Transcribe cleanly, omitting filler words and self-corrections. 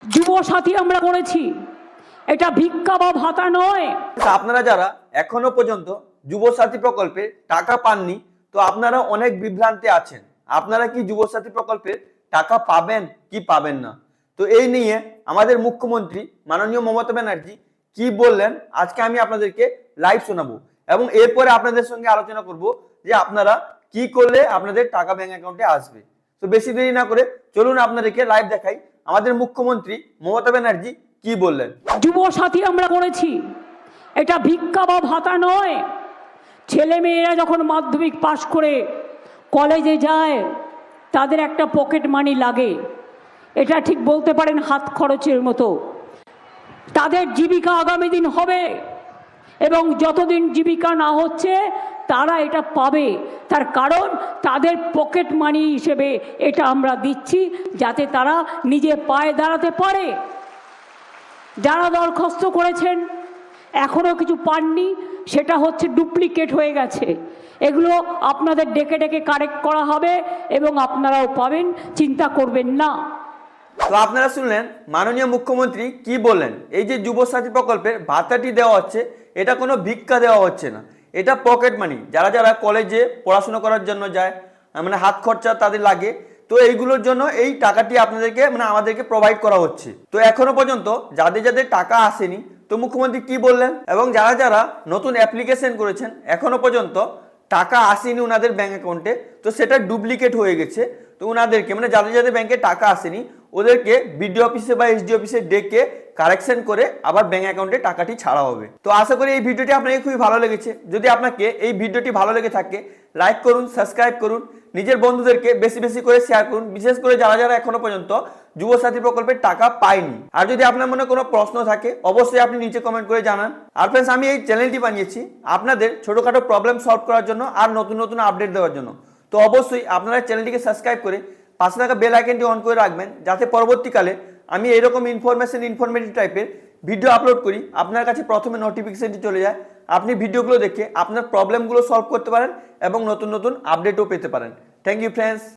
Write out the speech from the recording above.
যুবসাথী আমরা করেছি, এটা ভিক্ষা বা ভাতা নয়। আপনারা যারা এখনো পর্যন্ত যুবসাথী প্রকল্পে টাকা পাননি, তো আপনারা অনেক বিভ্রান্তি আছেন। আপনারা কি যুবসাথী প্রকল্পের টাকা পাবেন কি পাবেন না, তো এই নিয়ে আমাদের মুখ্যমন্ত্রী মাননীয় মমতা ব্যানার্জি কি বললেন আজকে আমি আপনাদেরকে লাইভ শোনাবো, এবং এরপরে আপনাদের সঙ্গে আলোচনা করব যে আপনারা কি করলে আপনাদের টাকা ব্যাংক অ্যাকাউন্টে আসবে। তো বেশি দেরি না করে চলুন আপনাদেরকে লাইভ দেখাই আমাদের মুখ্যমন্ত্রী মমতা ব্যানার্জি কি বললেন। যুবসাথী আমরা করেছি, এটা ভিক্ষা বা ভাতা নয়। ছেলে মেয়েরা যখন মাধ্যমিক পাশ করে কলেজে যায় তাদের একটা পকেট মানি লাগে, এটা ঠিক বলতে পারেন হাত খরচের মতো। তাদের জীবিকা আগামী দিন হবে, এবং যতদিন জীবিকা না হচ্ছে তারা এটা পাবে। তার কারণ তাদের পকেট মানি হিসেবে এটা আমরা দিচ্ছি, যাতে তারা নিজে পায়ে দাঁড়াতে পারে। যারা দরখাস্ত করেছেন এখনও কিছু পাননি, সেটা হচ্ছে ডুপ্লিকেট হয়ে গেছে। এগুলো আপনাদের ডেকে ডেকে কারেক্ট করা হবে এবং আপনারাও পাবেন, চিন্তা করবেন না। তো আপনারা শুনলেন মাননীয় মুখ্যমন্ত্রী কি বললেন। এই যে যুবসাথী প্রকল্পের ভাতাটি দেওয়া হচ্ছে, এটা কোনো ভিক্ষা দেওয়া হচ্ছে না, এটা পকেট মানি। যারা যারা কলেজে পড়াশোনা করার জন্য যায়, মানে হাত খরচা তাদের লাগে, তো এইগুলোর জন্য এই টাকাটি আপনাদেরকে মানে আমাদেরকে প্রোভাইড করা হচ্ছে। তো এখনো পর্যন্ত যাদের যাদের টাকা আসেনি, তো মুখ্যমন্ত্রী কি বললেন, এবং যারা যারা নতুন অ্যাপ্লিকেশন করেছেন এখনো পর্যন্ত টাকা আসেনি ওনাদের ব্যাংক অ্যাকাউন্টে, তো সেটা ডুপ্লিকেট হয়ে গেছে। তো ওনাদেরকে মানে যাদের যাদের ব্যাংকে টাকা আসেনি ওদেরকে বিডিও অফিসে বা এসডি অফিসে ডেকে কারেকশন করে আবার ব্যাংক অ্যাকাউন্টে টাকাটি ছাড়া হবে। তো আশা করি এই ভিডিওটি আপনাকে খুবই ভালো লেগেছে। যদি আপনাকে এই ভিডিওটি ভালো লেগে থাকে লাইক করুন, সাবস্ক্রাইব করুন, নিজের বন্ধুদেরকে বেশি বেশি করে শেয়ার করুন, বিশেষ করে যারা যারা এখনো পর্যন্ত যুবসাথী প্রকল্পের টাকা পায়নি। আর যদি আপনার মনে কোনো প্রশ্ন থাকে অবশ্যই আপনি নিচে কমেন্ট করে জানান। আর ফ্রেন্ডস, আমি এই চ্যানেলটি বানিয়েছি আপনাদের ছোটখাটো প্রবলেম সলভ করার জন্য আর নতুন নতুন আপডেট দেওয়ার জন্য। তো অবশ্যই আপনারা চ্যানেলটিকে সাবস্ক্রাইব করে পাশে থাকা বেল আইকনটি অন করে রাখবেন, যাতে পরবর্তীকালে আমি এরকম ইনফরমেটিভ টাইপের ভিডিও আপলোড করি আপনার কাছে প্রথমে নোটিফিকেশনটি চলে যায়, আপনি ভিডিওগুলো দেখে আপনার প্রবলেমগুলো সলভ করতে পারেন এবং নতুন নতুন আপডেটও পেতে পারেন। Thank you friends.